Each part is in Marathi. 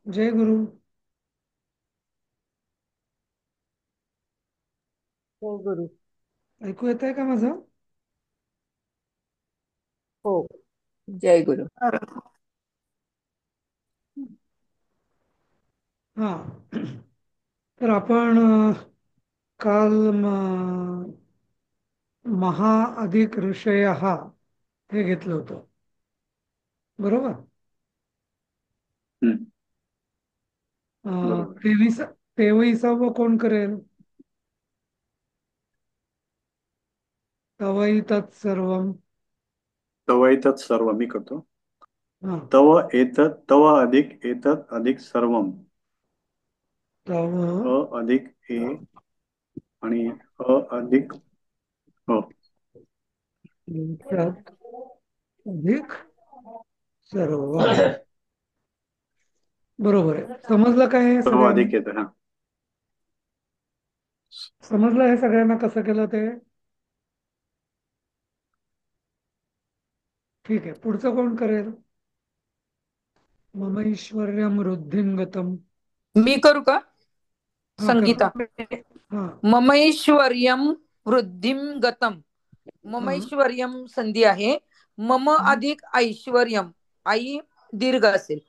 जय गुरु. हो गुरु. ऐकू येत आहे का माझं? हो. जय गुरु. हा. तर आपण काल महा अधिक ऋषय हे घेतलं होतं. बरोबर. हम्म. बरोबर. 23वा कोण करेल? तवई तत्सर्वम. तव एतत् सर्व मी करतो. हा. तव एतत् तव अधिक एतत् अधिक सर्वम. तव अ अधिक ए आणि अ अधिक हो. एतत् अधिक सर्वम. बरोबर आहे. समजलं काय हे तव सगळ्यांना? अधिक येत हा. समजलं हे सगळ्यांना कसं केलं ते? ठीक आहे. पुढचं कोण करेल? मम ऐश्वर्यम वृद्धिंगतम. मी करू का? हा, करा. संगीता. हा. ममैश्वर्यम वृद्धिम गतम. हा. ममैश्वर्यम संधी आहे. मम अधिक ऐश्वर्यम. आई दीर्घ असेल.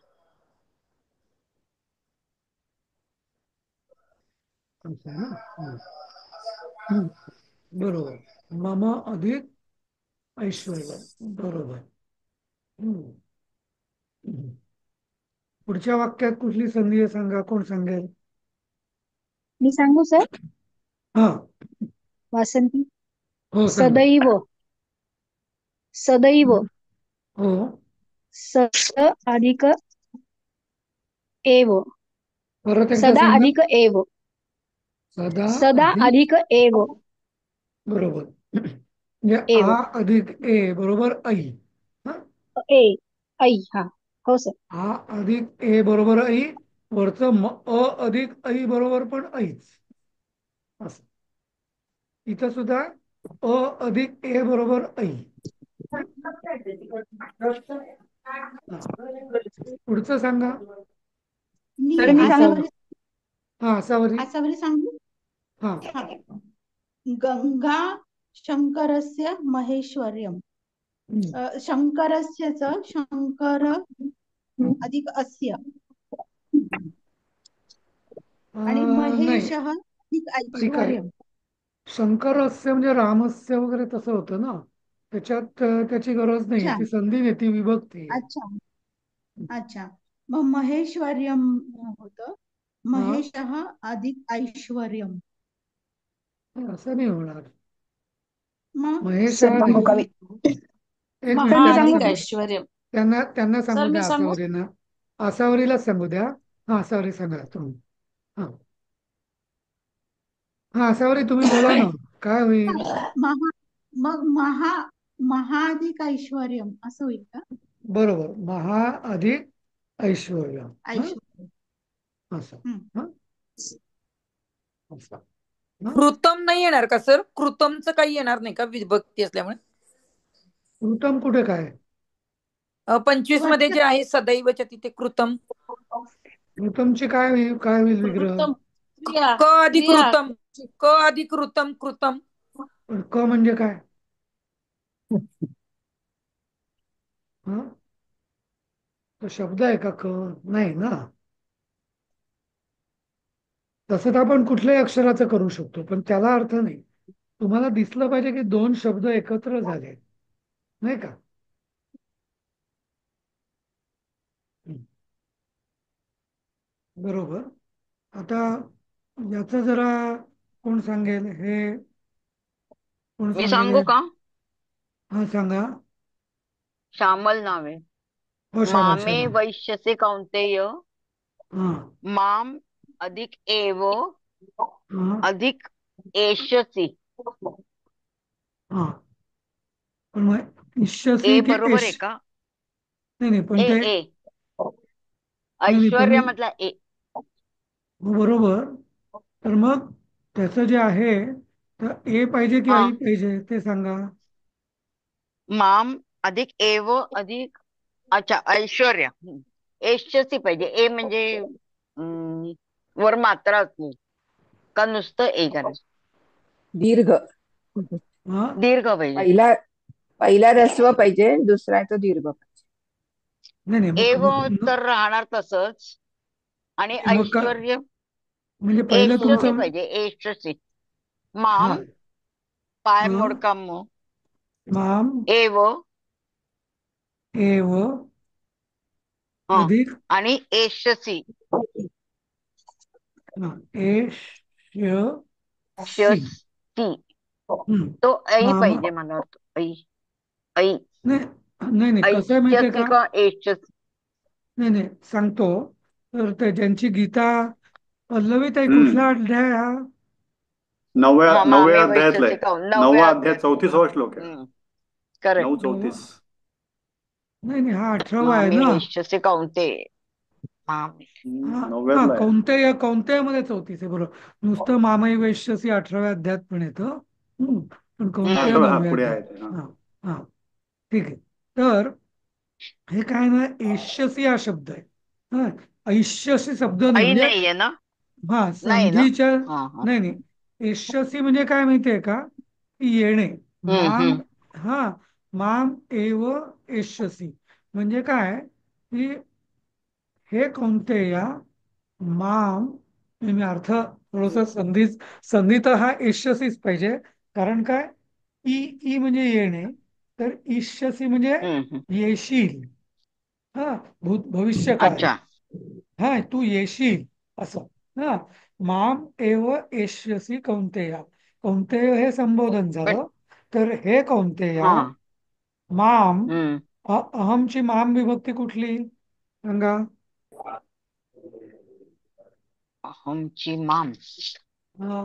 असं आहे ना. हम्म. बरोबर. मम अधिक ऐश्वर्य. बरोबर. हम्म. हम्म. पुढच्या वाक्यात कुठली संधी आहे सांगा, कोण सांगेल? मी सांगू सर? हा. वासंती. हो, सांगा. सदैव. सदैव. हो. सद अधिक एव. परत एकदा सदा सांगा. अधिक एव. सदा सदा अधिक. अधिक एव. बरोबर. म्हणजे एव. अधिक ए बरोबर ऐ. हा. ए. ऐ. हा. हो सर. आ अधिक ए बरोबर ऐ. वरचं अधिक ऐ बरोबर पण ऐच. असं. इथं सुद्धा अधिक ए बरोबर ऐ. हा. पुढचं सांगा. सर मी सांगू? हा, सावरी. आसावरी सांगू? हा. हा. गंगा शंकरस्य महेश्वर्यम. हम्म. शंकरस्य च शंकर अधिक अस्य आणि नाही, महेशः अधिक ऐकाय. ऐश्वर्यम. शंकरस्य म्हणजे रामस्य वगैरे तसं होतं ना. त्याच्यात त्याची गरज नाही. अच्छा. ती संधी नाही, ती विभक्ती आहे. अच्छा. अच्छा. मग महेश्वर्यम होतं. हा. महेशः अधिक ऐश्वर्यम. असं नाही होणार. मग महेश सर हा सांगू का नाही. मी? एक महा मिनिट, मी त्यांना सांगू? अधिक सांगू. ऐश्वर्यम. त्यांना सांगू सर मी द्या, सांगू? आसावरींना. आसावरीलाच सांगू द्या. हा, आसावरी सांगा तुम्ही. हा. हा, आसावरी तुम्ही बोला ना. काय होईल? महा मग महाधिक ऐश्वर्यम असं होईल का? बरोबर. महा अधिक ऐश्वर्य. हा. ऐश्वर्य. असं. हम्म. हा. असं. हा. कृतम नाही येणार का सर? कृतमचं काही येणार नाही का विभक्ती असल्यामुळे? उत्तम कुठे काय? 25 मध्ये वचन. जे आहे सदैवच्या तिथे कृतम. उत्तमची काय होईल विग्रह? कृतम. क्रिया. क अधिक क्रिया. ऋतम. क अधिक ऋतम कृतम. पण क म्हणजे काय? हा. तो शब्द आहे का क? नाही ना. तसं तर आपण कुठल्याही अक्षराचं करू शकतो, पण त्याला अर्थ नाही. तुम्हाला दिसलं पाहिजे की दोन शब्द एकत्र झाले, नाही का? हं. बरोबर. आता याचं जरा कोण सांगेल हे? कोण मी सांगेल हे? सांगू का? हा, सांगा. श्यामल नावे. हो, श्यामल, मामे श्यामल. वैश्यसे कौंतेय. हा. माम अधिक एव हा. अधिक एष्यसि. हा. पण मग इष्यसी ए की बरोबर एश? आहे का? नाही, नाही, पण ए ते ए नाही, नाही, पण ऐश्वर्य मधला ए. बरोबर. तर मग त्याचं जे आहे, तर ए पाहिजे की हा. आई पाहिजे ते सांगा. माम अधिक एव अधिक अच्छा ऐश्वर्य. एष्यसी पाहिजे. ए म्हणजे वर मात्रा असली का नुसतं ए करायचं. दीर्घ. हा दीर्घ पाहिजे. पहिला पहिला ऱ्हस्व पाहिजे, दुसरा तो दीर्घ पाहिजे. नाही नाही मग एव तर राहणार तसंच. आणि मग का ऐश्वर्य म्हणजे पहिलं एष्यसी तुमचं पाहिजे. एष्यसी. हा माम पाय हा मोडका म माम एव एव हं. अधिक आणि एष्यसी हा, एष्यसी शसी. हम्म. तो ऐ माम पाहिजे मला वाटतं. ऐ ऐ नाही नाही नाही कसं आहे माहितीये ऐष्यसी का का एष्यसी. नाही नाही सांगतो तर ज्यांची गीता पल्लवीत आहे हम्म कुठला अध्याय हा नवव्या नवव्या मामे अध्यायातला वैश्यसी आहे. का नववा नवव्या अध्याय अध्याय. 34वा श्लोक आहे. करेक्ट. 9:34. नाही नाही हा 18वा आहे मामे ना वैश्यसी काउंटे. मामे. हा हा नवव्यातला आहे. कौंतेयमध्ये 34 आहे बरोबर नुसतं मामई वैश्यसी 18व्या अध्यायात पण येतं पण कौंतेय 18 9व्या पुढे अध्यायात आहे ते. हा. हा हा ठीक आहे तर हे काय ना ऐश्यसी हा शब्द आहे हा ऐश्यसी शब्द नाही आई म्हणजे नाहीये ना. हा नाही ना. संधीच्या हा हा. नाही नाही ऐश्यसी म्हणजे काय माहितीये का की येणे माम हम्म. हा माम एव ऐश्यसी म्हणजे काय की हे कौंतेया माम मी अर्थ थोडस संधीत हा ईश्यसीच पाहिजे कारण काय ई ई म्हणजे येणे तर ईश्यसी म्हणजे हम्म. येशील हा भविष्यकाळ अच्छा. हा तू येशील असं हा माम एव एष्यसी कौंतेया कौंतेय हे संबोधन पण झालं तर हे कौंतेया हा. माम हम्म. अहमची माम विभक्ती कुठली सांगा अहमची माम. हा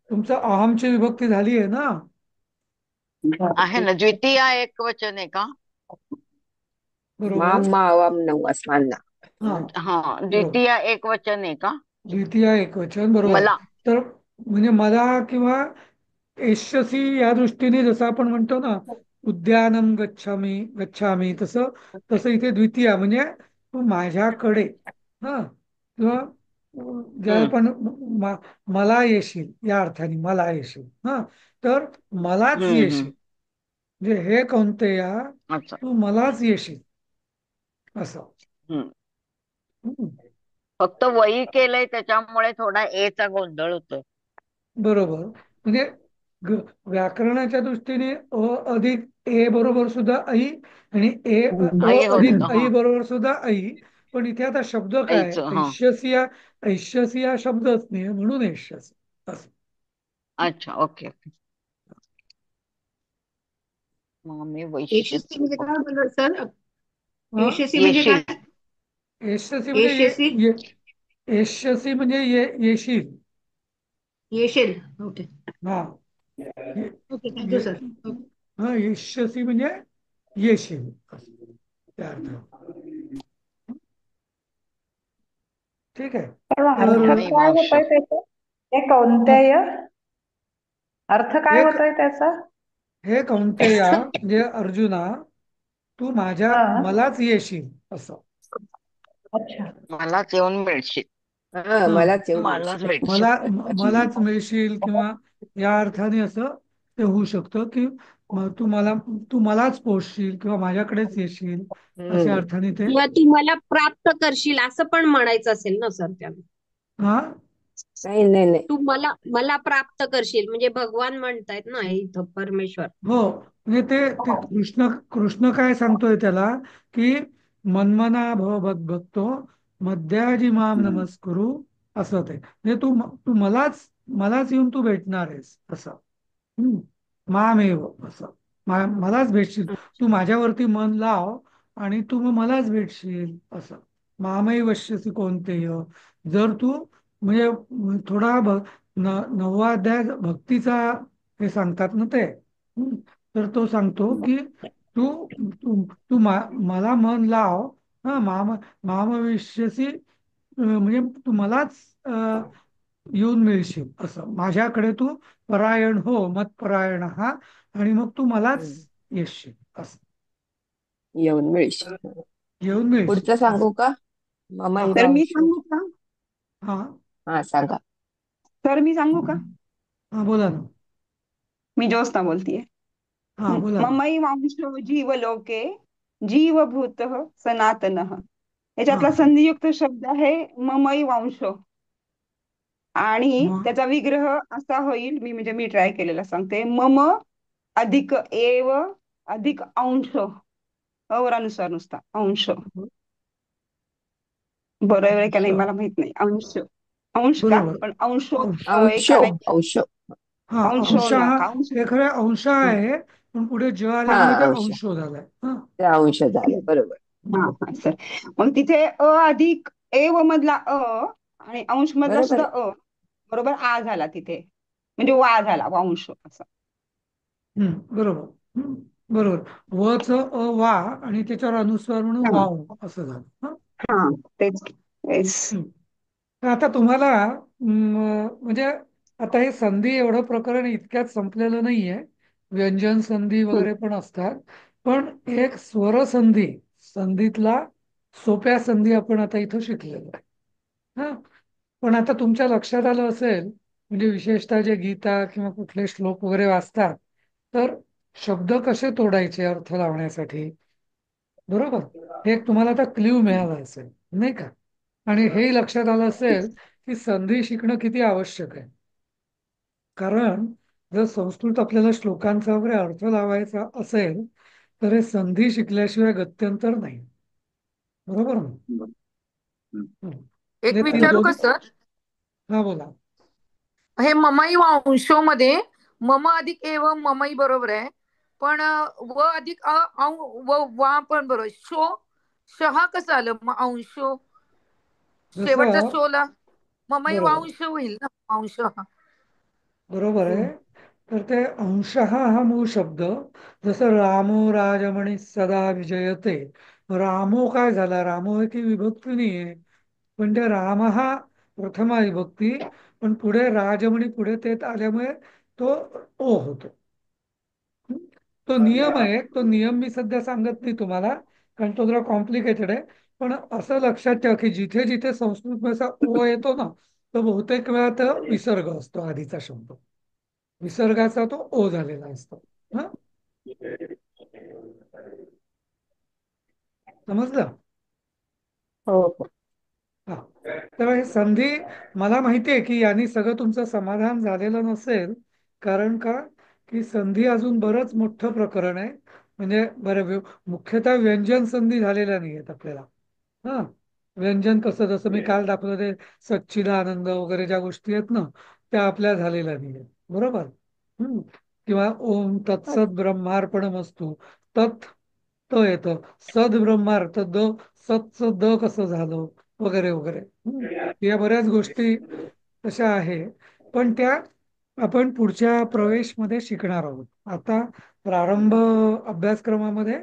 तुमचं अहमची विभक्ती झाली आहे ना आहे ना. द्वितीय एक वचन आहे का. बरोबर माम मावाम नऊ अस्मांना. हा हा बरोबर द्वितीय एक वचन आहे का. द्वितीय एकवचन बरोबर मला. तर म्हणजे मला किंवा एष्यसी या दृष्टीने जसं आपण म्हणतो ना उद्यानम गच्छामी गच्छामी तसं तसं इथे द्वितीय म्हणजे तू माझ्याकडे हा किंवा ज्या हम्म. आपण मला येशील या अर्थाने मला येशील हा तर मलाच येशील हम्म. म्हणजे हे कोणते अच्छा. तू मलाच येशील असं हम्म. हम्म. फक्त वही केलंय त्याच्यामुळे थोडा एचा गोंधळ होतो. बरोबर म्हणजे व्याकरणाच्या दृष्टीने अधिक ए बरोबर सुद्धा ऐ आणि आई अधिक होत ऐ हा. बरोबर सुद्धा ऐ पण इथे आता शब्द काय आईच हा. ऐश्यसी हा शब्दच नाही म्हणून ऐश्यसी असं अच्छा. Okay okay. मामे यशस्वी वैश्यची. म्हणजे काय ओके. बोललो सर? हा यशस्वी म्हणजे येशील. काय? ऐश्यसी म्हणजे यशस्वी ऐश्यसी म्हणजे येशील येशील. ओके हा ओके थँक्यू ये- सर. हा ऐश्यसी म्हणजे येशील असं त्या अर्थात ठीक आहे तेव्हा अर्थ तर मामे काय मावश्य. होतोय त्याचा? हे हा, कोणत्या अर्थ काय हे होतोय त्याचा? हे कौंतेया म्हणजे अर्जुना तू हा मलाच येशील असं अच्छा. मलाच येऊन मिळशील. हा हा मलाच येऊन मलाच मिळशील. भेटशील. मलाच मिळशील किंवा या अर्थाने असं ते होऊ शकतं की तू मलाच पोचशील किंवा माझ्याकडेच येशील अशा हम्म. अर्थाने ते किंवा तू मला प्राप्त करशील असं पण म्हणायचं असेल ना सर त्याला. हा नाही नाही नाही. तू मला प्राप्त करशील म्हणजे भगवान म्हणतायत ना हे इथं परमेश्वर. हो म्हणजे ते कृष्ण काय सांगतोय त्याला की मन्मना भव भक्तो मध्याजी माम नमस्कुरु असं ते म्हणजे तू मलाच येऊन तू भेटणार आहेस असं हम्म. मामेव असं मलाच भेटशील तू माझ्यावरती मन लाव आणि तू मग मलाच भेटशील असं मामई वश्यसी कोणते जर तू म्हणजे थोडा नववा अध्याय भक्तीचा हे सांगतात ना ते तर तो सांगतो की तू तू तू मला मन लाव हा मामविष्यसी म्हणजे तू मलाच येऊन मिळशील असं माझ्याकडे तू परायण हो मत परायण हा आणि मग तू मलाच हम्म. येशील असं येऊन मिळशील. येऊन मिळशील पुढचं असं सांगू का? हा ममैव तर मी अंशो. सांगू का? हा हा सांगा. तर मी सांगू का? हा बोला ना. मी ज्योत्स्ना बोलतीये. हा बोला ना. ममैवांशो जीवलोके जीवभूतः सनातनः. हा याच्यातला संधियुक्त शब्द आहे ममैवांशो. आणि मग त्याचा विग्रह असा होईल, मी म्हणजे मी ट्राय केलेला सांगते. मम अधिक एव अधिक अंश. अवरानुसार नुसता अंश. बरोबर आहे का नाही अच्छा. मला माहित नाही. अंश अंश का बरोबर. पण अंशो अंश. अंशो. एका नाही. अंशो. हा अंशो अंश ना हा का अंश. हे खरं अंश आहे, पण पुढे ज हा आल्यामुळे ते अंश. अंश झालाय. हा ते अंश झाले बरोबर. हा हा सर. मग तिथे अधिक एव मधला आणि अंश मधला बरोबर सुद्धा आहे. बरोबर आ झाला तिथे. म्हणजे वा झाला वांश असा. बरोबर. बरोबर. व च वा आणि त्याच्यावर अनुस्वार म्हणून हा वाव असं झालं. हा हा तेच. येस. हम्म. तर आता तुम्हाला म्हणजे आता हे संधी एवढं प्रकरण इतक्यात संपलेलं नाहीये. व्यंजन संधी वगैरे पण असतात, पण एक स्वर संधी, संधीतला सोप्या संधी आपण आता इथं शिकलेलो आहे. हा पण आता तुमच्या लक्षात आलं असेल, म्हणजे विशेषतः जे गीता किंवा कुठले श्लोक वगैरे वाचतात, तर शब्द कसे तोडायचे अर्थ लावण्यासाठी, बरोबर, हे एक तुम्हाला आता क्ल्यू मिळाला असेल, नाही का? आणि हेही लक्षात आलं असेल की संधी शिकणं किती आवश्यक आहे. कारण जर संस्कृत आपल्याला श्लोकांचा वगैरे अर्थ लावायचा असेल, तर हे संधी शिकल्याशिवाय गत्यंतर नाही. बरोबर ना? एक म्हणजे ती विचारू का दोन. सर? हा बोला. हे ममई अंशोमध्ये मम अधिक एव ममई बरोबर आहे, पण व अधिक व वा पण बरोबर. शहा कसं आलं मग अंशो? शेवटचा जसं शोला ममई बरोबर वांश होईल ना, अंश हा. बरोबर आहे. तर ते अंशः हा मूळ शब्द. जसं रामो राजमणी सदा विजयते, रामो काय झाला, रामो हे की विभक्ती नाहीये, पण ते राम हा प्रथमा विभक्ती, पण पुढे राजमणी पुढे ते आल्यामुळे तो ओ होतो. तो नियम आहे. तो नियम मी सध्या सांगत नाही तुम्हाला, कारण तो जरा कॉम्प्लिकेटेड आहे. पण असं लक्षात ठेवा की जिथे जिथे संस्कृत भाषा ओ येतो ना, तो बहुतेक वेळा तो विसर्ग असतो आधीचा शब्द. विसर्गाचा तो ओ झालेला असतो. हा समजलं? हो हो. हा. तर हे संधी, मला माहिती आहे की यांनी सगळं तुमचं समाधान झालेलं नसेल. कारण का, की संधी अजून बरंच मोठं प्रकरण आहे. म्हणजे मुख्यतः व्यंजन संधी झालेल्या नाही आहेत आपल्याला. हा व्यंजन कसं, जसं मी काल दाखवलं ते सच्चिदानंद वगैरे ज्या गोष्टी आहेत ना, त्या आपल्या झालेल्या नाही आहेत. बरोबर. हम्म. किंवा ओम तत्सत ब्रह्मार्पणमस्तु, तत् त येतं, सद ब्रह्मार्थ द, सतचं द कसं झालं, वगैरे वगैरे. या बऱ्याच गोष्टी तशा आहे, पण त्या आपण पुढच्या प्रवेशमध्ये शिकणार आहोत. आता प्रारंभ अभ्यासक्रमामध्ये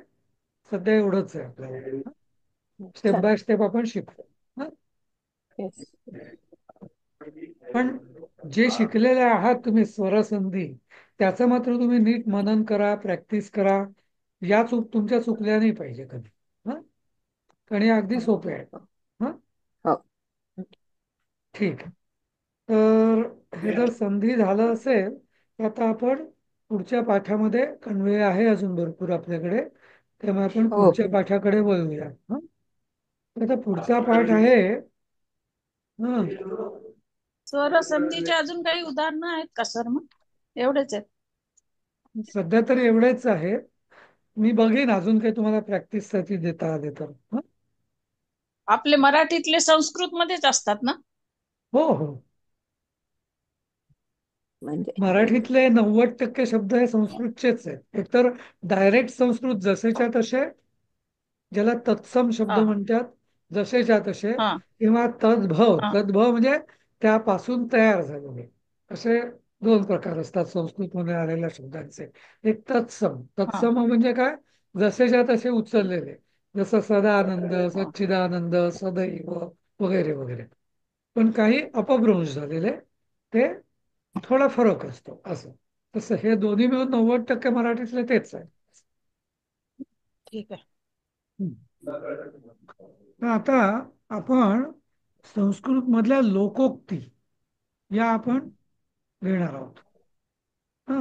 सध्या एवढंच आहे आपल्याला. स्टेप चालेल. बाय स्टेप आपण शिकतो. हं? येस. पण जे शिकलेले आहात तुम्ही स्वरसंधी, त्याचं मात्र तुम्ही नीट मनन करा, प्रॅक्टिस करा. या तुमच्या चुकल्या नाही पाहिजे कधी. हं? कारण हे अगदी सोपे आहे. हं? हो. ठीक आहे. तर हे जर संधी झालं असेल, तर आता आपण पुढच्या पाठामध्ये कन्वे आहे अजून भरपूर आपल्याकडे, त्यामुळे आपण हो पुढच्या पाठाकडे वळूया. हं? आता पुढचा पाठ आहे. हं. स्वरसंधीचे अजून काही उदाहरणं आहेत का सर? मग एवढेच आहेत? सध्या तरी एवढेच आहे. मी बघेन अजून काही तुम्हाला प्रॅक्टिस साठी देता आले तर. हं? आपले मराठीतले संस्कृत मध्येच असतात ना? हो हो. म्हणजे मराठीतले 90% शब्द हे संस्कृतचेच आहेत. एकतर डायरेक्ट संस्कृत जसेच्या तसे, ज्याला तत्सम शब्द हा म्हणतात, जसेच्या तसे, हा किंवा तद्भव. हा तद्भव म्हणजे त्यापासून तयार झालेले. असे दोन प्रकार असतात संस्कृतमध्ये आलेल्या शब्दांचे. एक तत्सम. हा तत्सम म्हणजे काय, जसेच्या तसे उचललेले, जसं सदानंद, हा सच्चिदानंद, सदैव, वगैरे वगैरे. पण काही अपभ्रंश झालेले, ते थोडा फरक असतो असं. तसं हे दोन्ही मिळून 90% मराठीतले तेच आहे. ठीक आहे. हं. तर आता आपण संस्कृत मधल्या लोकोक्ती या आपण घेणार आहोत. हा,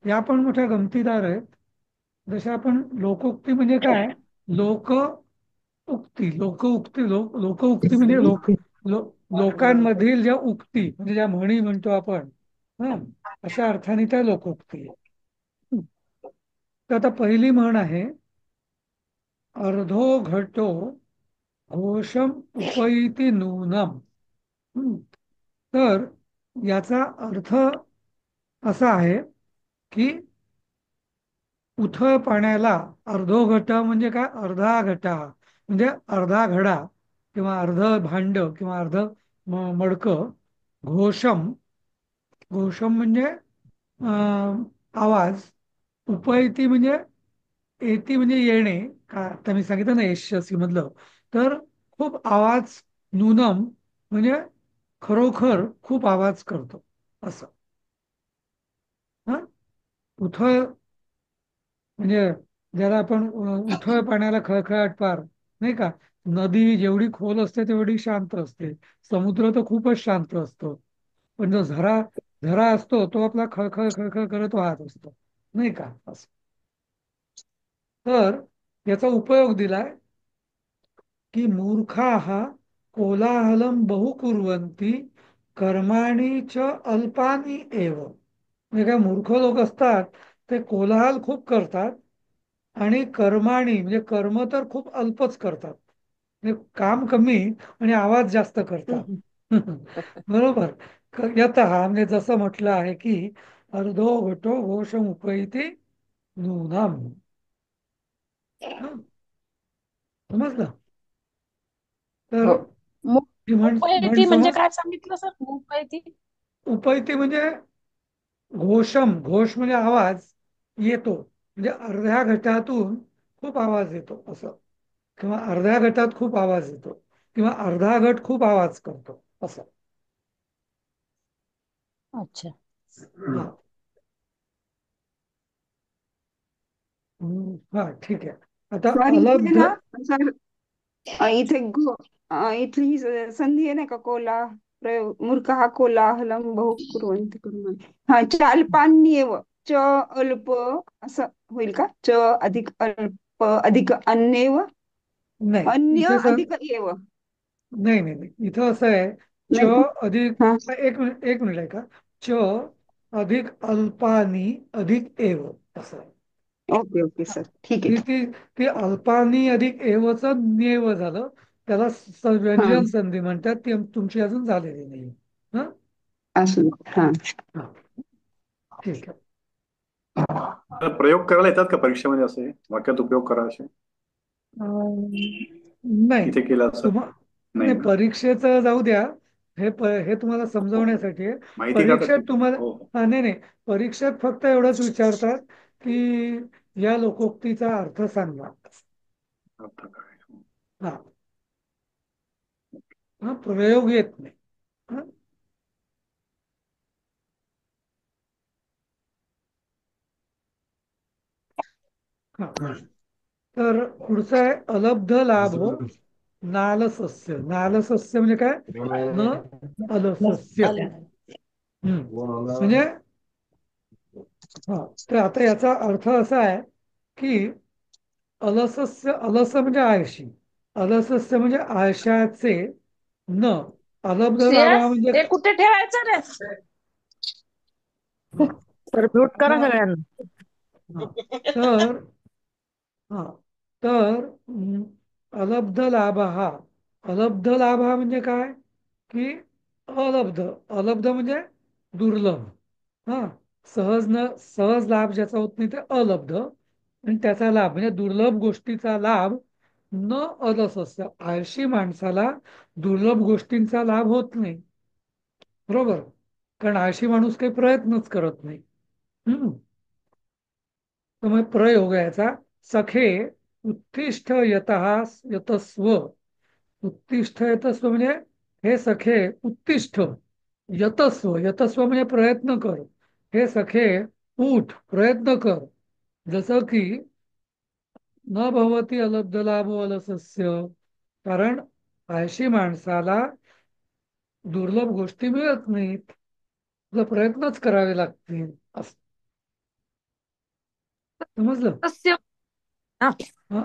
या पण मोठ्या गमतीदार आहेत. जशा आपण लोकोक्ती म्हणजे काय, लोक उक्ती, लोकउक्ती म्हणजे लोकांमधील ज्या उक्ती म्हणजे ज्या म्हणी म्हणतो आपण, हा, अशा अर्थाने त्या लोकोक्ती आहे. तर आता पहिली म्हण आहे, अर्धो घटो घोषम उपैति नूनम. हं. तर याचा अर्थ असा आहे की उथळ पाण्याला अर्धो घट म्हणजे काय, अर्धा घटा म्हणजे अर्धा घडा किंवा अर्ध भांड किंवा अर्ध मडकं. घोषम, घोषम म्हणजे आवाज. उपैती म्हणजे येती म्हणजे येणे. का आता मी सांगितलं ना यशस्वी मधलं, तर खूप आवाज. नूनम म्हणजे खरोखर खूप आवाज करतो असं. हा, उथळ म्हणजे ज्याला आपण उथळ पाण्याला खळखळाट पार, नाही का. नदी जेवढी खोल असते तेवढी शांत असते. समुद्र तर खूपच शांत असतो. पण जो झरा झरा असतो तो आपला खळखळ खळखळ करत वाहत असतो, नाही का असं. तर याचा उपयोग दिलाय की मूर्खाः कोलाहलं बहु कुर्वन्ति कर्माणि च अल्पानि एव. म्हणजे काय, मूर्ख लोक असतात ते कोलाहल खूप करतात आणि कर्माणी म्हणजे कर्म तर खूप अल्पच करतात. म्हणजे काम कमी आणि आवाज जास्त करतात. बरोबर. यतः म्हणजे जसं म्हटलं आहे की अर्धो घटो घोषम उपैति नूनम. हं, समजलं. तर हो. ही म्हण उपैती म्हणजे समज. काय सांगितलं सर? उपैती उपैती म्हणजे घोषम, घोष म्हणजे आवाज येतो, म्हणजे अर्ध्या घटातून खूप आवाज येतो असं. किंवा अर्ध्या गटात खूप आवाज येतो किंवा अर्धा गट खूप आवाज करतो असं. अच्छा. हा. हा, ठीक आहे. आता सॉरी इथे अलब्ध. ना सर, इथे इथली ही संधी आहे ना का, प्रयोग मूर्ख हा कोलाहलम बहु कुर्वन्ति कर्माणि. हा, चालपान्येव च अल्प असं होईल का? च अधिक अल्प अधिक अन्येव, नाही, अन्य इथे अधिक एव. नाही नाही नाही, इथं असं आहे, च नाही का? हा, अधिक, एक मिनिट आहे का, च अधिक अल्पानी अधिक एव असं आहे. ओके ओके हा. सर, ठीक आहे ती ठीक ती ती अल्पानी अधिक एवच नेव झालं. त्याला हा, व्यंजन संधी म्हणतात. ती तुमची अजून झालेली नाही. हा. असू हा. हा, ठीक आहे. तर प्रयोग करायला येतात का परीक्षेमध्ये, असे वाक्यात उपयोग करा असे नाही, इथे केला असं? नाही नाही, ना. परीक्षेचं जाऊ द्या. हे तुम्हाला समजवण्यासाठी आहे. माहिती काढतात परीक्षेत तिथे. तुम्हाला, हो हो. हा, नाही नाही, परीक्षेत फक्त एवढंच विचारतात की या लोकोक्तीचा अर्थ सांगा. अर्थ काय? हा. हा, प्रयोग येत नाही. हा. हा. तर पुढचं आहे अलब्ध लाभो नालसस्य. नालसस्य म्हणजे काय, न अलसस्य. म्हणजे हा, तर आता याचा अर्थ असा आहे की अलसस्य, अलस म्हणजे आळशी, अलसस्य म्हणजे आळशाचे, न अलब्ध लाभा श्रेयस, म्हणजे ते कुठे ठेवायचं रे? हा. तर म्यूट करा आता सगळ्यांना. हा, तर हा, तर अलब्ध लाभ हा, अलब्ध लाभ हा म्हणजे काय की अलब्ध, अलब्ध म्हणजे दुर्लभ. हा, सहज लाभ ज्याचा होत नाही ते अलब्ध. आणि त्याचा लाभ म्हणजे दुर्लभ गोष्टीचा लाभ न अलस असतं. आळशी माणसाला दुर्लभ गोष्टींचा लाभ होत नाही. बरोबर. कारण आळशी माणूस काही प्रयत्नच करत नाही. हम्म. त्यामुळे प्रयोग आहे याचा. सखे उत्तिष्ठ यतः यतस्व. उत्तिष्ठ यतस्व म्हणजे हे सखे उत्तिष्ठ यतस्व. यतस्व म्हणजे प्रयत्न कर. हे सखे उठ, प्रयत्न कर. जसं की न भवती अलब्ध लाभो अलसस्य. कारण आळशी माणसाला दुर्लभ गोष्टी मिळत नाहीत, तुला प्रयत्नच करावे लागतील असं. समजलं? सस्य हा. हा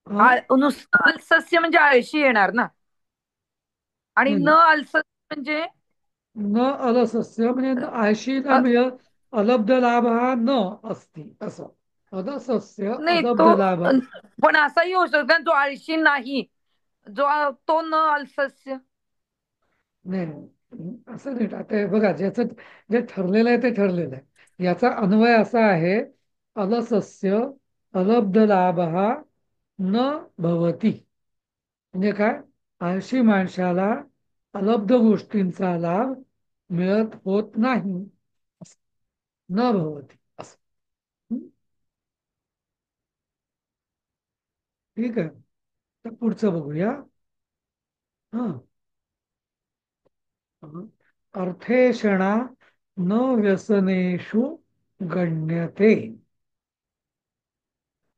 हा नुसतं सस्य म्हणजे आळशी येणार ना, आणि नाही न नाही. अलसस्य म्हणजे न अलसस्य म्हणजे आळशीला अ, मिळत, अलब्ध लाभ हा न असती असं. अलसस्य नाही अलब्ध तो लाभ. पण असाही होऊ शकतो ना, जो आळशी नाही, तो न अलसस्य. नाही नाही, असं नाही. आता हे बघा, ज्याचं जे ठरलेलं आहे ते ठरलेलं आहे. याचा अन्वय असा आहे, अलसस्य अलब्ध लाभ न भवती. म्हणजे काय? आळशी माणसाला अलब्ध गोष्टींचा लाभ मिळत होत नाही असं. न भवती असं. हं? ठीक आहे, तर पुढचं बघूया. हा. अर्थेषणा न व्यसनेषु गण्यते.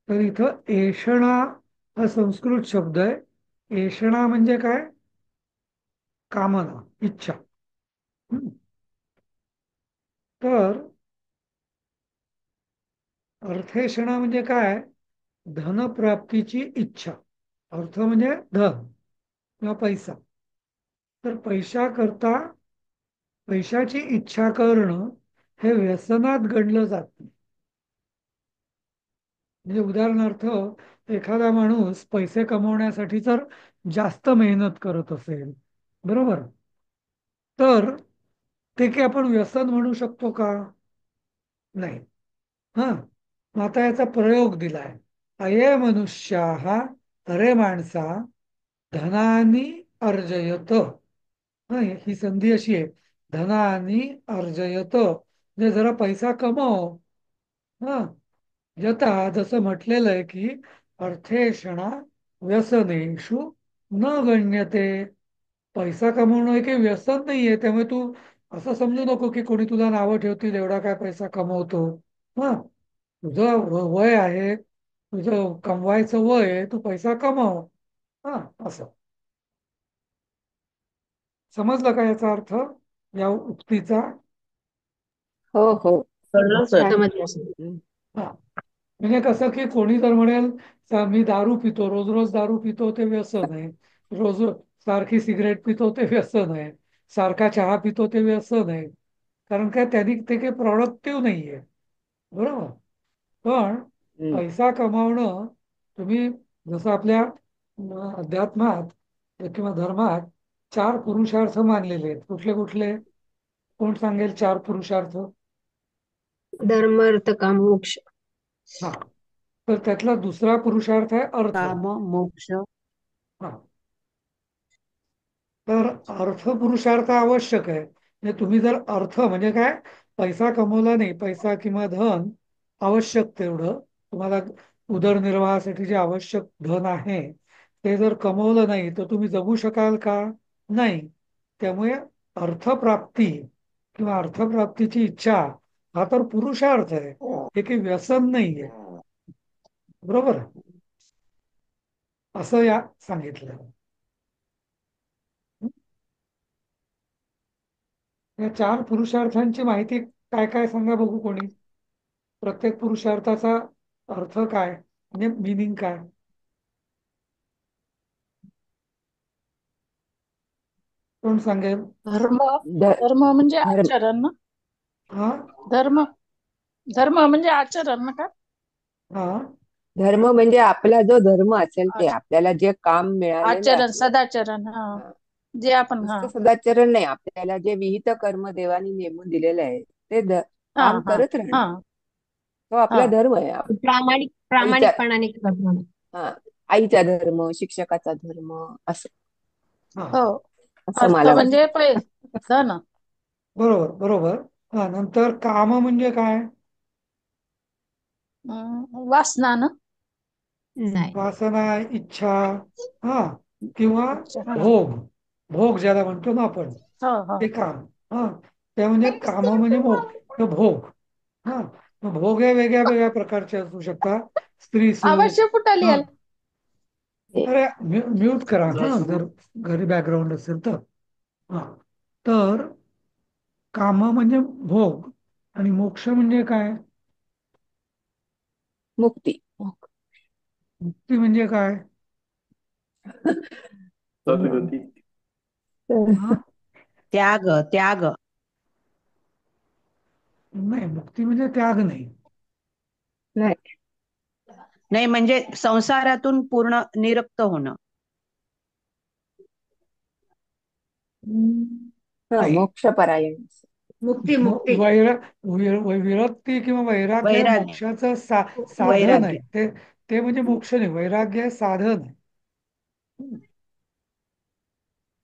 तर इथं एषणा हा संस्कृत शब्द आहे. एषणा म्हणजे काय? कामना, इच्छा. हं. तर अर्थेषणा म्हणजे काय? धनप्राप्तीची इच्छा. अर्थ म्हणजे धन किंवा पैसा. तर पैशाची इच्छा करणं हे व्यसनात गणलं जात नाही. म्हणजे उदाहरणार्थ, एखादा माणूस पैसे कमवण्यासाठी जर जास्त मेहनत करत असेल, बरोबर, तर ते की आपण व्यसन म्हणू शकतो का? नाही. हा. मग आता याचा प्रयोग दिलाय. अये मनुष्या, अरे माणसा, धनानी अर्जयत. हा, ही संधी अशी आहे, धनानी अर्जयत म्हणजे जरा पैसा कमव. हा. यथा जसं म्हटलेलं आहे की अर्थेषणा व्यसनेषु न गण्यते. पैसा कमवणं हे काही व्यसन नाहीये, त्यामुळे तू असं समजू नको की कोणी तुला नावं ठेवतील एवढा काय पैसा कमवतो. हा. तुझं वय आहे, तुझं कमवायचं वय आहे, तू पैसा कमव. हा. असं समजलं का याचा अर्थ या उक्तीचा? हो हो. कळलं सर. छान. समजलं सर. हं. हा. म्हणजे कसं की कोणी जर म्हणेल, मी दारू पितो, रोज रोज दारू पितो, ते व्यसन आहे. रोज सारखी सिगरेट पितो, ते व्यसन आहे. सारखा चहा पितो, ते व्यसन आहे. कारण काय, त्यांनी ते काही प्रॉडक्टिव्ह नाहीये. बरोबर. पण हं. पैसा कमावणं, तुम्ही जसं आपल्या अध्यात्मात किंवा धर्मात 4 पुरुषार्थ मानलेले आहेत. कुठले कुठले? कोण सांगेल 4 पुरुषार्थ? धर्म अर्थ काम मोक्ष. हा. तर त्यातला दुसरा पुरुषार्थ आहे अर्थ. काम मोक्ष. हा. तर अर्थ पुरुषार्थ आवश्यक आहे. म्हणजे तुम्ही जर अर्थ म्हणजे काय, पैसा कमवला नाही, पैसा किंवा धन आवश्यक तेवढं तुम्हाला उदरनिर्वाहासाठी जे आवश्यक धन आहे ते जर कमवलं नाही तर तुम्ही जगू शकाल का? नाही. त्यामुळे अर्थप्राप्ती किंवा अर्थप्राप्तीची इच्छा हा तर पुरुषार्थ आहे, हे काही व्यसन नाहीये. बरोबर, असं या सांगितलं. या 4 पुरुषार्थांची माहिती काय काय सांगा बघू कोणी. प्रत्येक पुरुषार्थाचा अर्थ काय, म्हणजे मिनिंग काय? कोण सांगेल? धर्म ध- धर्म म्हणजे धर्म आचरण ना. हा धर्म धर्म म्हणजे आचरण ना का. हा धर्म म्हणजे आपला जो धर्म असेल ते, आच- आपल्याला जे काम मिळालेलं आचरण असेल. सदाचरण हा. हा. जे आपण हा नुसतं सदाचरण नाही, आपल्याला जे विहित कर्म देवानी नेमून दिलेलं आहे ते हा काम हा करत हा राहणं, तो आपला हा धर्म आहे. आईचा प्रामाणिकपणाने करणं. हा आईचा धर्म, शिक्षकाचा धर्म, असं हा. हो. असं अर्थ मला म्हणजे वाटतं. धन. बरोबर बरोबर. हा, नंतर काम म्हणजे काय? वासना ना. नाही. वासना, इच्छा, हा, किंवा अच्छा हा. भोग. भोग ज्याला म्हणतो ना आपण, हो हो. ते काम. हा. त्या म्हणजे काम म्हणजे भोग. हा. मग भोग हे वेगळ्या वेगळ्या प्रकारचे असू शकतात. स्त्री सुख. आवश्यक फुटाली हा. याला. अरे म्यूट करा हा जर घरी बॅकग्राऊंड असेल तर. हा तर काम म्हणजे भोग आणि मोक्ष म्हणजे काय? मुक्ती. मुक्ती म्हणजे काय? सद्गती. हा त्याग त्याग. नाही, मुक्ती म्हणजे त्याग नाही. नाही. नाही म्हणजे संसारातून पूर्ण निरक्त होणं. हा, नाही. मोक्षपरायण. मुक्ती मुक्ती. विरक्ती किंवा वैराग्य हे वैराग्य. मोक्षाचं साधन आहे. वैराग्य. ते ते म्हणजे मोक्ष नाही, वैराग्य हे साधन आहे.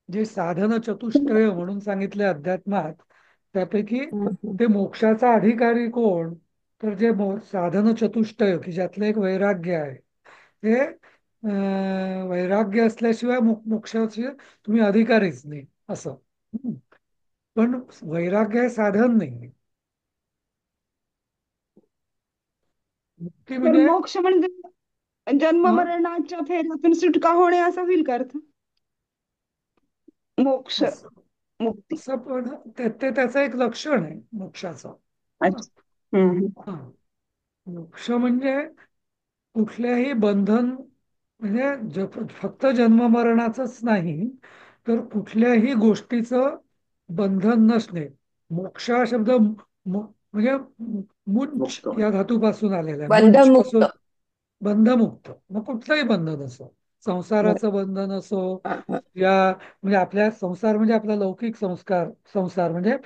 जे साधन चतुष्टय म्हणून सांगितले अध्यात्मात, त्यापैकी ते मोक्षाचा अधिकारी कोण? तर जे साधन चतुष्टय की ज्यातलं एक वैराग्य आहे, ते वैराग्य असल्याशिवाय मोक्षाचे तुम्ही अधिकारीच नाही असं. हम्म. पण वैराग्य हे साधन नाही. मुक्ती तर म्हणजे मोक्ष म्हणजे जन्म अं, मरणाच्या फेऱ्यातून सुटका होणे असा होईल का अर्थ? मोक्ष, असं मुक्ती. असं पण ते त्याचं एक लक्षण आहे मोक्षाचं. हं. अच्छा. हम्म. हा. मोक्ष म्हणजे कुठल्याही बंधन, म्हणजे फक्त जन्म मरणाचंच नाही, तर कुठल्याही गोष्टीचं बंधन नसणे. मोक्ष हा शब्द म्हणजे मुंच मुक्त. या धातूपासून आलेला आहे. मुंच बंधमुक्त. पासून बंधमुक्त. मग कुठलंही बंधन असो, बर. संसाराचं बंधन असो, हा, हा. या म्हणजे आपल्या संसार म्हणजे आपला लौकिक संसार म्हणजे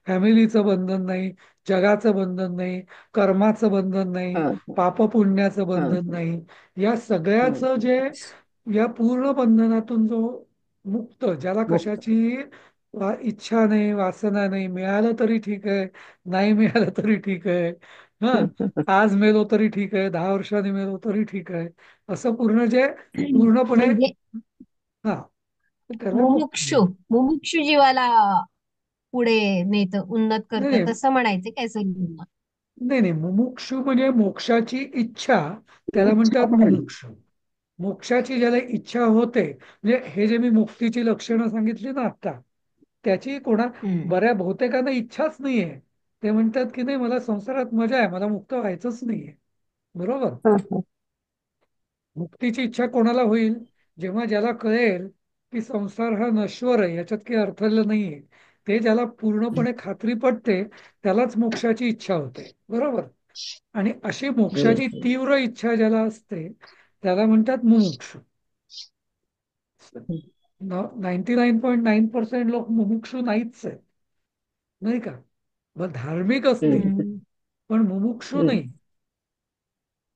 फॅमिलीचं बंधन नाही, जगाचं बंधन नाही, कर्माचं बंधन नाही, हा, पापपुण्याचं हा, बंधन नाही. या हा. सगळ्याचं जे या पूर्ण बंधनातून जो मुक्त, ज्याला मुक्त. कशाची इच्छा नाही, वासना नाही, मिळालं तरी ठीक आहे, नाही मिळालं तरी ठीक आहे, हा आज मेलो तरी ठीक आहे, 10 वर्षांनी मेलो तरी ठीक आहे, असं पूर्ण जे पूर्णपणे, म्हणजे हा त्याला मुक्त मुमुक्षू म्हणतात. मुमुक्षू जीवाला पुढे नेत, उन्नत नाही करत, नाही तसं म्हणायचं काय सर? नाही नाही, मुमुक्षू म्हणजे मोक्षाची इच्छा, त्याला इच्छा म्हणतात बाळगली. मुमुक्षू. मोक्षाची ज्याला इच्छा होते, म्हणजे हे जे मी मुक्तीची लक्षणं सांगितली ना आता, त्याची बऱ्या बहुतेकांना इच्छाच नाहीये. ते म्हणतात की नाही, मला संसारात मजा आहे, मला मुक्त व्हायचंच नाहीये. बरोबर. हा, हा. मुक्तीची इच्छा कोणाला होईल? जेव्हा ज्याला कळेल की संसार हा नश्वर आहे, याच्यात काही अडथळलं नाहीये, ते ज्याला पूर्णपणे खात्री पटते, त्यालाच मोक्षाची इच्छा होते. बरोबर. आणि अशी मोक्षाची हम्म. तीव्र इच्छा ज्याला असते, त्याला म्हणतात मुमुक्षु. 99.9% लोक मुमुक्षू नाहीच आहेत, नाही का? मग धार्मिक असतील हम्म. पण मुमुक्षू हम्म. नाही.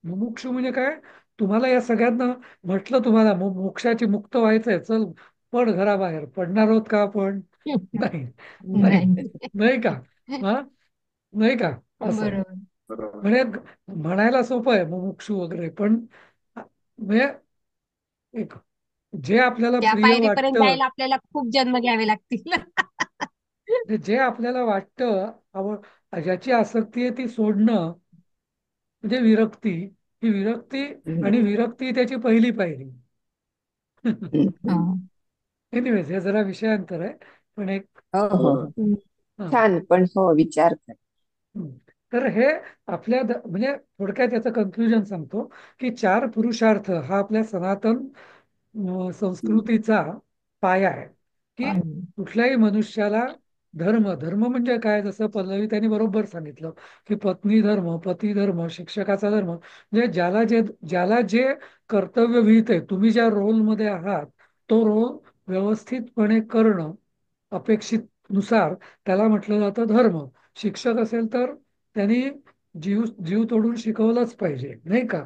मुमुक्षू म्हणजे काय? तुम्हाला या सगळ्यांना म्हटलं, तुम्हाला मोक्षाची मुक्त व्हायचंय, चल पड घराबाहेर. पडणार आहोत का आपण? नाही. नाही. नाही. नाही का? हा नाही का? असं बरोबर. बरोबर. म्हणजे म्हणायला सोपं आहे मुमुक्षू वगैरे, पण म्हणजे एक जे आपल्याला त्या प्रिय पायरीपर्यंत वाटतं, जायला आपल्याला खूप जन्म घ्यावे लागतील. जे आपल्याला वाटतं, ज्याची आसक्ती आहे ती सोडणं म्हणजे विरक्ती. ही विरक्ती, आणि हम्म. विरक्ती त्याची पहिली पायरी. हा. एनिवेज, हे जरा विषयांतर आहे, पण एक हो, हो हो, ना. हो. हा. छान, पण हो, विचार कर. हं. तर हे आपल्या म्हणजे थोडक्यात याचं कन्क्लुजन सांगतो, की 4 पुरुषार्थ हा आपल्या सनातन संस्कृतीचा पाया आहे. की कुठल्याही मनुष्याला धर्म, धर्म म्हणजे काय, जसं पल्लवी त्यांनी बरोबर सांगितलं, की पत्नी धर्म, पती धर्म, शिक्षकाचा धर्म, म्हणजे ज्याला जे कर्तव्य विहित आहे, तुम्ही ज्या रोलमध्ये आहात, तो रोल व्यवस्थितपणे करणं अपेक्षित नुसार, त्याला म्हटलं जातं धर्म. शिक्षक असेल तर त्यांनी जीव जीव तोडून शिकवलंच पाहिजे, नाही का?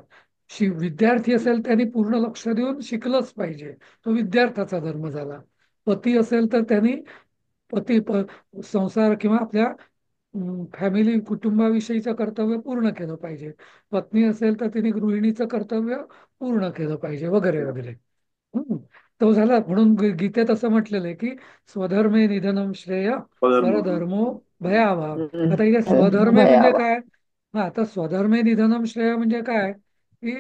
विद्यार्थी असेल त्यांनी पूर्ण लक्ष देऊन शिकलंच पाहिजे, तो विद्यार्थ्याचा धर्म झाला. पती असेल तर त्यांनी संसार किंवा आपल्या फॅमिली कुटुंबाविषयीचं कर्तव्य पूर्ण केलं पाहिजे. पत्नी असेल तर तिने गृहिणीचं कर्तव्य पूर्ण केलं पाहिजे, वगैरे वगैरे. हम्म. तो झाला. म्हणून गीतेत असं म्हटलेलं आहे की स्वधर्मे निधनम श्रेय, स्वधर्म. परधर्मो भयावहा. आता इथे हम्म. स्वधर्मे म्हणजे भयावा. काय? हा, तर स्वधर्मे निधनम श्रेय म्हणजे काय? की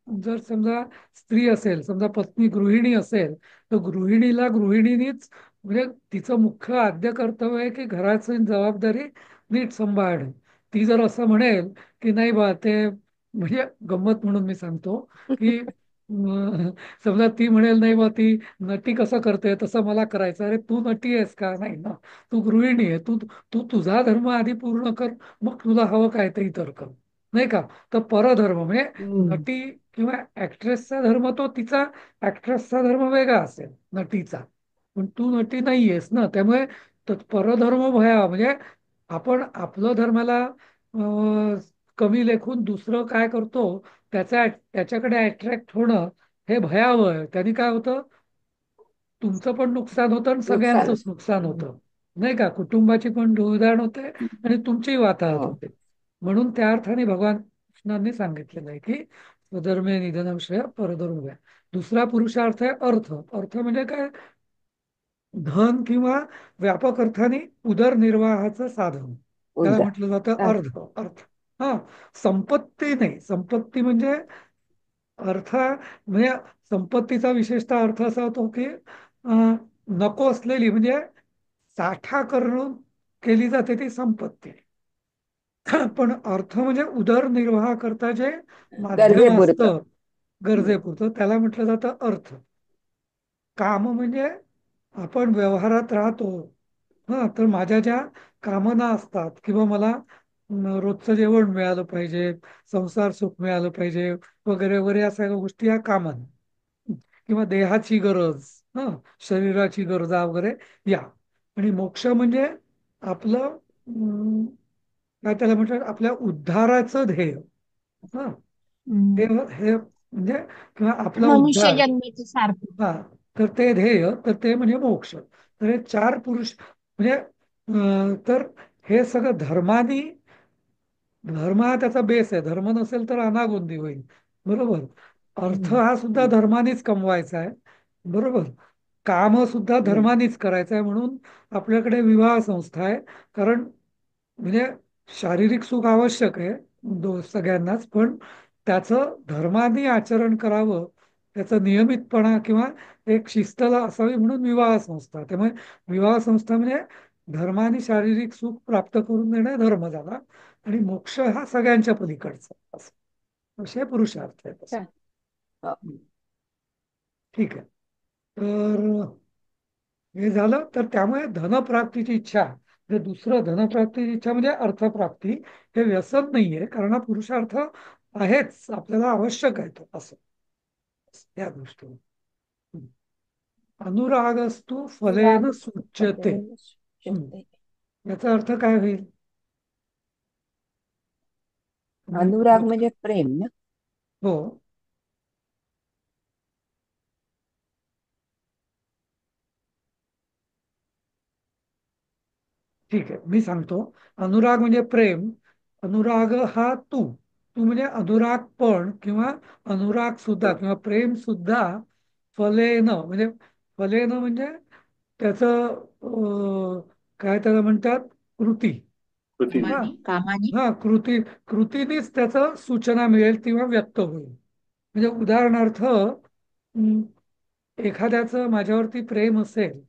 जर समजा स्त्री असेल, समजा पत्नी गृहिणी असेल, तर गृहिणीला गृहिणीनीच म्हणजे तिचं मुख्य आद्य कर्तव्य आहे की घराची जबाबदारी नीट सांभाळणे. ती जर असं म्हणेल की नाही बा ते, म्हणजे गंमत म्हणून मी सांगतो की समजा ती म्हणेल नाही बा ती नटी कसं करते तसं मला करायचं. अरे तू नटी आहेस का? नाही ना, तू गृहिणी आहे. तू तू तुझा धर्म आधी पूर्ण कर, मग तुला हवं काय ते इतर कर, नाही का? तर परधर्म म्हणजे हम्म. नटी किंवा ऍक्ट्रेसचा धर्म तो तिचा ऍक्ट्रेसचा धर्म वेगळा असेल नटीचा, पण तू नटी नाहीयेस ना. त्यामुळे परधर्म भया म्हणजे आपण आपलं धर्माला कमी लेखून दुसरं काय करतो त्याच्याकडे अट्रॅक्ट होणं हे भयावह आहे. त्यांनी काय होतं, तुमचं पण नुकसान होतं आणि नुकसान सगळ्यांचंच नुकसान हम्म. होतं, नाही का? कुटुंबाची पण धुळदाण होते आणि तुमचीही वाताहत हो होते. म्हणून त्या अर्थाने भगवान कृष्णांनी सांगितलेलं आहे की स्वधर्मे निधनम श्रेय परधर्म भय. दुसरा पुरुषार्थ आहे अर्थ. अर्थ म्हणजे काय? धन किंवा व्यापक अर्थाने उदरनिर्वाहाचं साधन, त्याला उदा म्हटलं जातं अ- अर्थ. हा, संपत्ती नाही. संपत्ती म्हणजे अर्थ म्हणजे संपत्तीचा विशेषतः अर्थ असा होतो की नको असलेली म्हणजे साठा करून केली जाते ती संपत्ती. पण अर्थ म्हणजे उदरनिर्वाह करता जे माध्यम गरजेपुरतं असतं गरजेपुरतं, त्याला म्हटलं जातं अर्थ. काम म्हणजे आपण व्यवहारात राहतो. हा, तर माझ्या ज्या कामना असतात किंवा मला रोजचं जेवण मिळालं पाहिजे, संसार सुख मिळालं पाहिजे, वगैरे वगैरे या सगळ्या गोष्टी या कामना किंवा देहाची गरज, हा, शरीराची गरजा वगैरे या. आणि मोक्ष म्हणजे आपलं काय त्याला म्हणतात, आपल्या उद्धाराचं ध्येय. हा, हे हे म्हणजे किंवा आपला मनुष्य उद्धार. जन्माचं सार्थ. हा, तर ते ध्येय, तर ते म्हणजे मोक्ष. तर हे चार पुरुष म्हणजे तर हे सगळं धर्मानी, धर्म हा त्याचा बेस आहे. धर्म नसेल तर अनागोंदी होईल, बरोबर? अर्थ हा सुद्धा धर्मानेच कमवायचा आहे, बरोबर? काम सुद्धा हम्म. धर्मानेच करायचं आहे. म्हणून आपल्याकडे विवाह संस्था आहे. कारण म्हणजे शारीरिक सुख आवश्यक आहे सगळ्यांनाच, पण त्याचं धर्माने आचरण करावं, त्याचं नियमितपणा किंवा एक शिस्तला असावी म्हणून विवाह संस्था. त्यामुळे विवाह संस्था म्हणजे धर्माने शारीरिक सुख प्राप्त करून देणे धर्म झाला, आणि मोक्ष हा सगळ्यांच्या पलीकडचा असं असे पुरुषार्थ आहेत असं. छान. हो. ठीक आहे. तर हे झालं. तर त्यामुळे धनप्राप्तीची इच्छा, म्हणजे दुसरं धनप्राप्तीची इच्छा म्हणजे अर्थप्राप्ती, हे व्यसन नाहीये, कारण हा पुरुषार्थ आहेच, आपल्याला आवश्यक आहे तो असं, या दृष्टीने. अनुरागस्तु फलेन राग सुच्यते. फलेन शुद्धते. याचा अर्थ काय होईल? अनुराग म्हणजे प्रेम ना. हो, ठीक आहे, मी सांगतो. अनुराग म्हणजे प्रेम. अनुराग हा तू, तू म्हणजे अनुराग पण किंवा अनुराग सुद्धा किंवा प्रेम सुद्धा फलेन म्हणजे फलेन म्हणजे त्याचं काय त्याला म्हणतात, कृती. कृती. हा, कामानी. हा, कृतीनेच त्याचं सूचना मिळेल किंवा व्यक्त होईल. म्हणजे उदाहरणार्थ एखाद्याचं माझ्यावरती प्रेम असेल,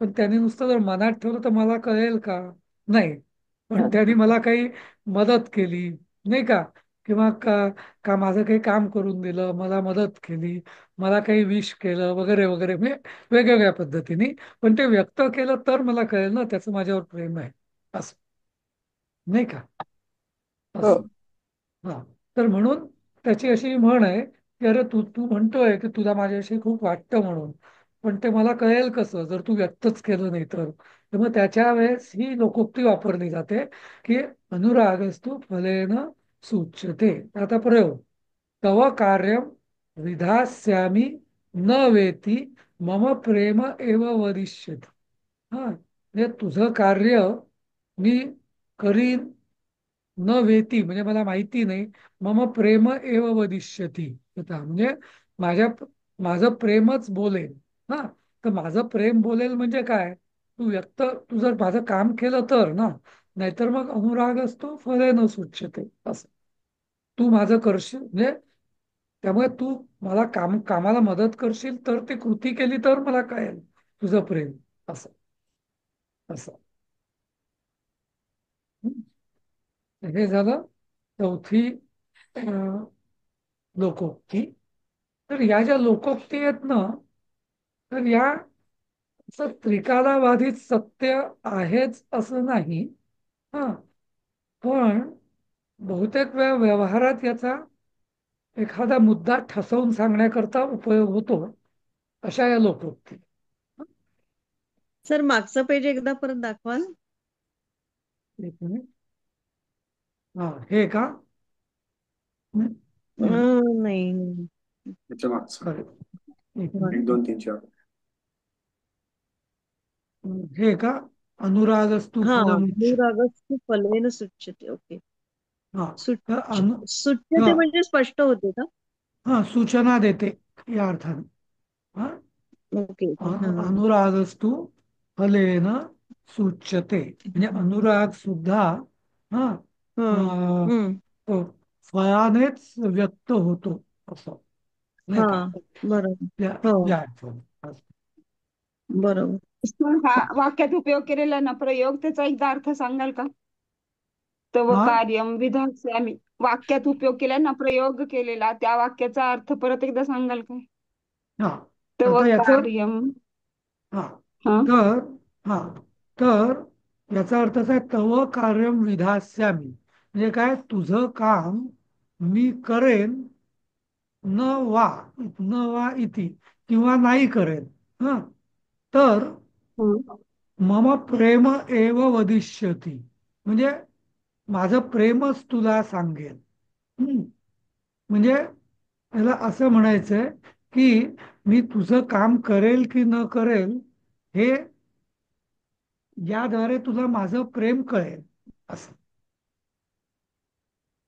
पण त्याने नुसतं जर मनात ठेवलं तर मला कळेल का? नाही. पण त्याने मला काही मदत केली, नाही का? किंवा का का माझं काही काम करून दिलं, मला मदत केली, मला काही विश केलं वगैरे वगैरे, म्हणजे वेगवेगळ्या पद्धतीने, पण ते व्यक्त केलं तर मला कळेल ना त्याचं माझ्यावर प्रेम आहे असं, नाही का? हो. असं. हा, तर म्हणून त्याची अशी म्हण आहे की अरे तू तू म्हणतोय की तुला माझ्याविषयी खूप वाटतं म्हणून, पण ते मला कळेल कसं जर तू व्यक्तच केलं नाही तर. तर मग त्याच्या वेळेस ही लोकोक्ती वापरली जाते की अनुरागस्तु फलेन सूच्यते. आता प्रयोग, तव कार्यम विधास्यामी न वेती मम प्रेम एव वदिष्यति. हा, म्हणजे तुझं कार्य मी करीन, न वेती म्हणजे मला माहिती नाही, मम प्रेम एव वदिष्यती. आता म्हणजे माझ्या माझं प्रेमच बोलेल. हा, तर माझं प्रेम बोलेल म्हणजे काय, तू जर माझं काम केलं तर ना, नाहीतर मग अनुराग असतो फले न सुच्यते असं. तू माझं करशील म्हणजे त्यामुळे तू मला कामाला मदत करशील तर ती कृती केली तर मला कळेल तुझं प्रेम. असं असं. हे झालं चौथी लोकोक्ती. तर या ज्या लोकोक्ती आहेत ना, तर या असं त्रिकालाबाधित सत्य आहेच असं नाही. हा, पण बहुतेक वेळा व्यवहारात याचा एखादा मुद्दा ठसवून सांगण्याकरता उपयोग होतो, अशा या लोकोक्ती. सर मागचं पेज एकदा परत दाखवाल? एक मिनिट. हा, हे का? हम्म. नाही. त्याच्या मागचं खरं. एक 1, मिनिट. 2, 3, 4. हे का? अनुरागस्तु हा, फलम. अनुरागस्तु फलेन सुच्यते. ओके. हा, तर सुच्यते म्हणजे स्पष्ट होते का? हा, सूचना देते या अर्थाने. हा, ओके. अनुरागस्तु फलेन सूच्यते म्हणजे अनुराग सुद्धा हा फळानेच व्यक्त होतो असं, नाही का? बरोबर. या अर्थाने. बरोबर. हा वाक्यात उपयोग केलेला ना प्रयोग, त्याचा एकदा अर्थ सांगाल का? तव हा? कार्यम विधास्यामी, वाक्यात उपयोग केला ना, प्रयोग केलेला, त्या वाक्याचा अर्थ परत एकदा सांगाल का? हा, तव आता याच कार्यम. हा हा तर हा तर याचा अर्थ असा आहे, तव कार्यम विधास्यामी म्हणजे काय, तुझं काम मी करेन, न वा इति किंवा नाही करेन. हा, तर मम प्रेम एव वदिष्यती म्हणजे माझं प्रेमच तुला सांगेल. म्हणजे याला असं म्हणायचंय की मी तुझं काम करेल की न करेल हे याद्वारे तुला माझं प्रेम कळेल असं.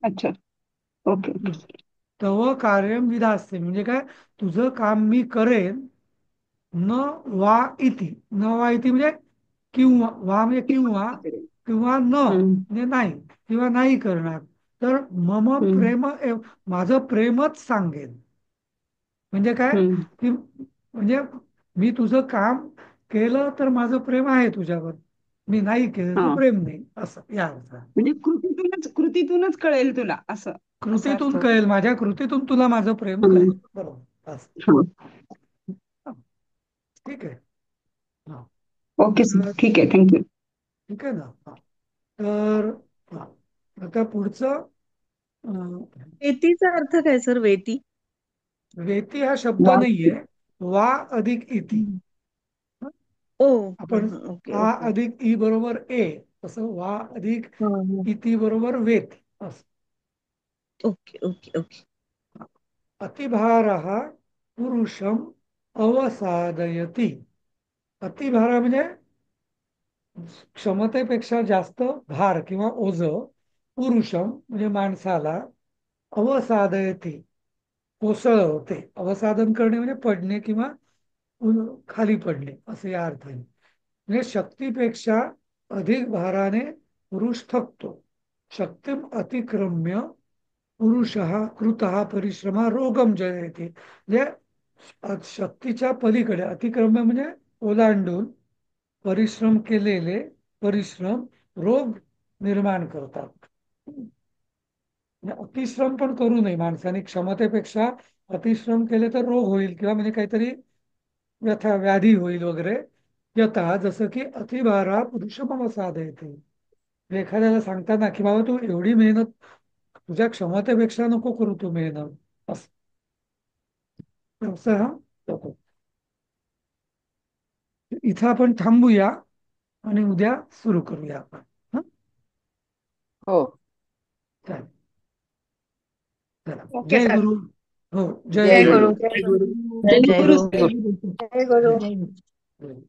अच्छा, ओके. तव कार्यम विधास्ते म्हणजे काय, तुझं काम मी करेन, न वा इति, न वा इति म्हणजे किंवा, वा म्हणजे किंवा, किंवा न म्हणजे नाही, किंवा नाही करणार. तर मम प्रेम माझं प्रेमच सांगेन. म्हणजे काय की म्हणजे मी तुझं काम केलं तर माझं प्रेम आहे तुझ्यावर, मी नाही केलं तर प्रेम नाही, असं या अर्थ. म्हणजे कृतीतूनच कळेल तुला असं. कृतीतून कळेल, माझ्या कृतीतून तुला माझं प्रेम कळेल. बरोबर, असं. ठीक आहे. ओके सर, ठीक आहे, थँक्यू. ठीक आहे ना. तर आता पुढचं वेतीचा अर्थ काय सर? वेती वेती हा शब्द नाहीये, वा अधिक इति. आपण आ अधिक ई बरोबर ए, तसं वा अधिक इति बरोबर वेत असं. Okay okay okay. अतिभारः पुरुषम अवसादयति. अतिभार म्हणजे क्षमतेपेक्षा जास्त भार किंवा ओझ, पुरुषम म्हणजे माणसाला, अवसादयति कोसळवते. अवसादन करणे म्हणजे पडणे किंवा खाली पडणे असं या अर्थाने. म्हणजे शक्तीपेक्षा अधिक भाराने पुरुष थकतो. शक्तीम अतिक्रम्य पुरुष कृत परिश्रम रोगम जयते. म्हणजे शक्तीच्या पलीकडे अतिक्रम्य म्हणजे ओलांडून परिश्रम केलेले परिश्रम रोग निर्माण करतात. अतिश्रम पण करू नये माणसाने, क्षमतेपेक्षा अतिश्रम केले तर रोग होईल किंवा म्हणजे काहीतरी व्याधी होईल वगैरे. यथा जसं की अतिभारा पुरुषमम साधयते. एखाद्याला सांगताना की बाबा तू एवढी मेहनत तुझ्या क्षमतेपेक्षा नको करू तू मेहनत असं. हा नको. इथं आपण थांबूया आणि उद्या सुरू करूया आपण. हो, चालेल. चला, ओके जय सर. गुरु. हो, जय जय गुरु. गुरु. जय गुरु. जय गुरु. जय गुरु. जय गुरु.